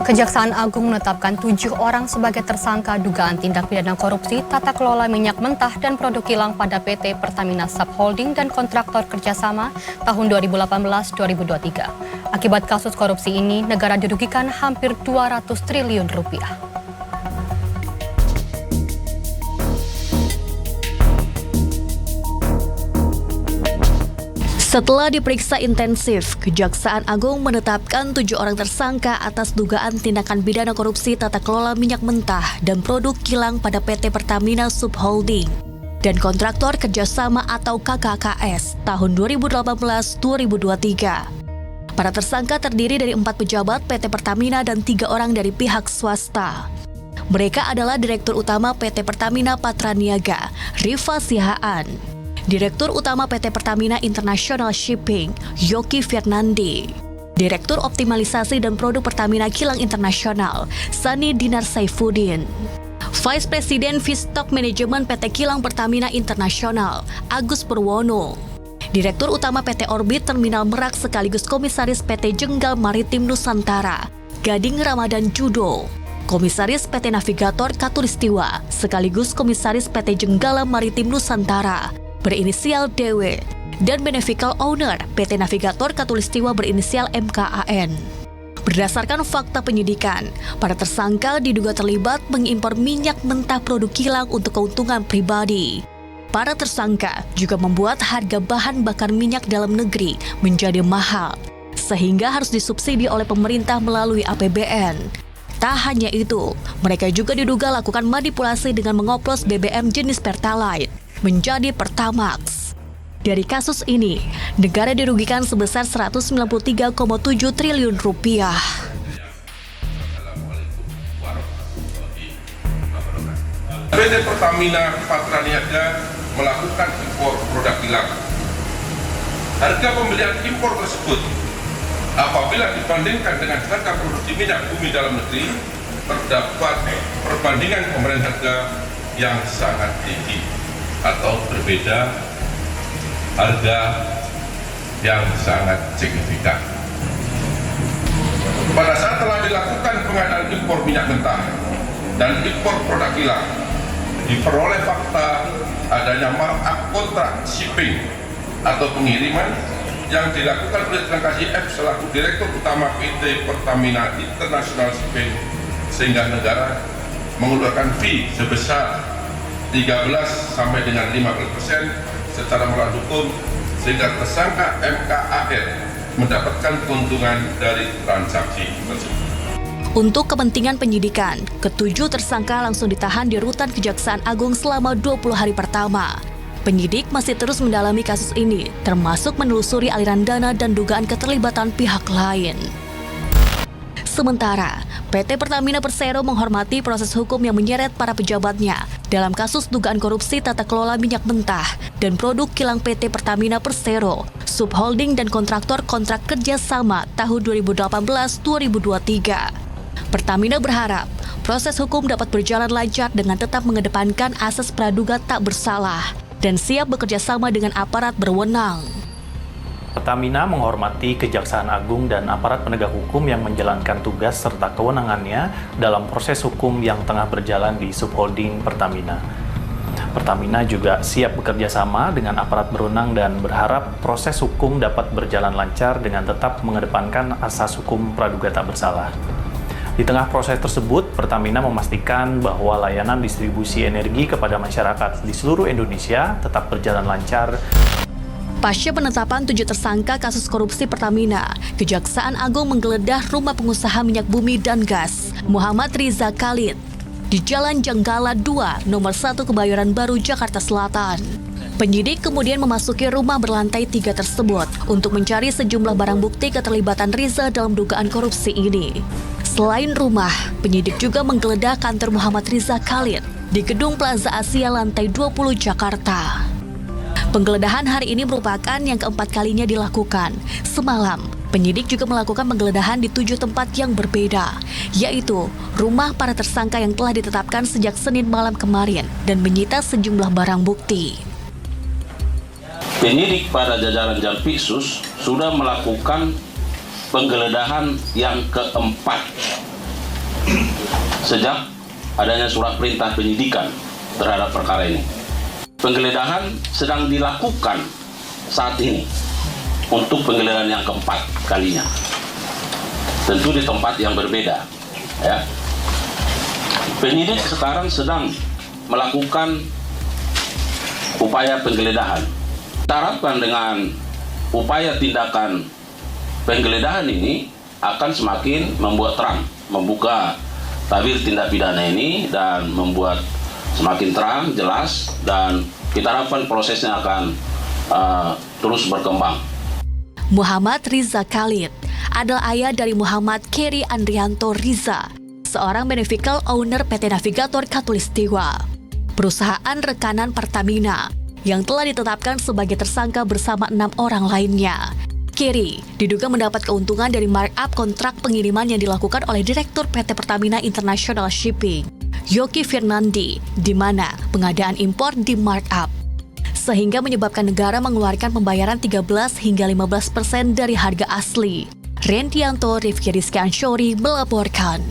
Kejaksaan Agung menetapkan 7 orang sebagai tersangka dugaan tindak pidana korupsi tata kelola minyak mentah dan produk kilang pada PT Pertamina Subholding dan kontraktor kerjasama tahun 2018-2023. Akibat kasus korupsi ini, negara dirugikan hampir 200 triliun rupiah. Setelah diperiksa intensif, Kejaksaan Agung menetapkan 7 orang tersangka atas dugaan tindakan pidana korupsi tata kelola minyak mentah dan produk kilang pada PT Pertamina Subholding dan kontraktor kerjasama atau KKKS tahun 2018-2023. Para tersangka terdiri dari 4 pejabat PT Pertamina dan 3 orang dari pihak swasta. Mereka adalah Direktur Utama PT Pertamina Patraniaga, Rifa Sihaan, Direktur Utama PT Pertamina International Shipping, Yoki Fernandi, Direktur Optimalisasi dan Produk Pertamina Kilang Internasional, Sani Dinar Saifuddin, Vice President Feedstock Management PT Kilang Pertamina Internasional, Agus Purwono, Direktur Utama PT Orbit Terminal Merak sekaligus Komisaris PT Jenggal Maritim Nusantara, Gading Ramadan Judo, Komisaris PT Navigator Katulistiwa sekaligus Komisaris PT Jenggala Maritim Nusantara, berinisial DW, dan Beneficial Owner PT Navigator Katulistiwa berinisial MKAN. Berdasarkan fakta penyidikan, para tersangka diduga terlibat mengimpor minyak mentah produk kilang untuk keuntungan pribadi. Para tersangka juga membuat harga bahan bakar minyak dalam negeri menjadi mahal, sehingga harus disubsidi oleh pemerintah melalui APBN. Tak hanya itu, mereka juga diduga lakukan manipulasi dengan mengoplos BBM jenis Pertalite menjadi Pertamax. Dari kasus ini, negara dirugikan sebesar 193,7 triliun rupiah. PT Pertamina Patraniaga melakukan impor produk kilang. Harga pembelian impor tersebut apabila dibandingkan dengan harga produksi minyak bumi dalam negeri, terdapat perbandingan pemberian harga yang sangat tinggi atau berbeda harga yang sangat signifikan. Pada saat telah dilakukan pengadaan impor minyak mentah dan impor produk kilang, diperoleh fakta adanya markup kontrak shipping atau pengiriman yang dilakukan oleh tersangka YF selaku Direktur Utama PT Pertamina International Shipping, sehingga negara mengeluarkan fee sebesar 13 sampai dengan 15% secara melawan hukum, sehingga tersangka MKAN mendapatkan keuntungan dari transaksi tersebut. Untuk kepentingan penyidikan, ketujuh tersangka langsung ditahan di rutan Kejaksaan Agung selama 20 hari pertama. Penyidik masih terus mendalami kasus ini, termasuk menelusuri aliran dana dan dugaan keterlibatan pihak lain. Sementara, PT Pertamina Persero menghormati proses hukum yang menyeret para pejabatnya dalam kasus dugaan korupsi tata kelola minyak mentah dan produk kilang PT Pertamina Persero, Subholding dan kontraktor kontrak kerjasama tahun 2018-2023. Pertamina berharap proses hukum dapat berjalan lancar dengan tetap mengedepankan asas praduga tak bersalah dan siap bekerja sama dengan aparat berwenang. Pertamina menghormati Kejaksaan Agung dan aparat penegak hukum yang menjalankan tugas serta kewenangannya dalam proses hukum yang tengah berjalan di Subholding Pertamina. Pertamina juga siap bekerja sama dengan aparat berwenang dan berharap proses hukum dapat berjalan lancar dengan tetap mengedepankan asas hukum praduga tak bersalah. Di tengah proses tersebut, Pertamina memastikan bahwa layanan distribusi energi kepada masyarakat di seluruh Indonesia tetap berjalan lancar. Pasca penetapan 7 tersangka kasus korupsi Pertamina, Kejaksaan Agung menggeledah rumah pengusaha minyak bumi dan gas, Muhammad Riza Khalid, di Jalan Jenggala 2, nomor 1 Kebayoran Baru, Jakarta Selatan. Penyidik kemudian memasuki rumah berlantai 3 tersebut untuk mencari sejumlah barang bukti keterlibatan Riza dalam dugaan korupsi ini. Selain rumah, penyidik juga menggeledah kantor Muhammad Riza Khalid di Gedung Plaza Asia lantai 20 Jakarta. Penggeledahan hari ini merupakan yang keempat kalinya dilakukan. Semalam, penyidik juga melakukan penggeledahan di 7 tempat yang berbeda, yaitu rumah para tersangka yang telah ditetapkan sejak Senin malam kemarin dan menyita sejumlah barang bukti. Penyidik pada jajaran Jampitsus sudah melakukan penggeledahan yang keempat sejak adanya surat perintah penyidikan terhadap perkara ini. Penggeledahan sedang dilakukan saat ini untuk penggeledahan yang keempat kalinya. Tentu di tempat yang berbeda, ya. Penyidik sekarang sedang melakukan upaya penggeledahan. Kita harapkan dengan upaya tindakan penggeledahan ini akan semakin membuat terang, membuka tabir tindak pidana ini dan membuat semakin terang, jelas, dan kita harapkan prosesnya akan terus berkembang. Muhammad Riza Khalid adalah ayah dari Muhammad Keri Andrianto Riza, seorang beneficial owner PT Navigator Katulistiwa, perusahaan rekanan Pertamina yang telah ditetapkan sebagai tersangka bersama 6 orang lainnya. Keri diduga mendapat keuntungan dari markup kontrak pengiriman yang dilakukan oleh Direktur PT Pertamina International Shipping, Yoki Firnandi, di mana pengadaan impor di markup, sehingga menyebabkan negara mengeluarkan pembayaran 13 hingga 15% dari harga asli. Rendianto Rifki Rizky Ansyori melaporkan.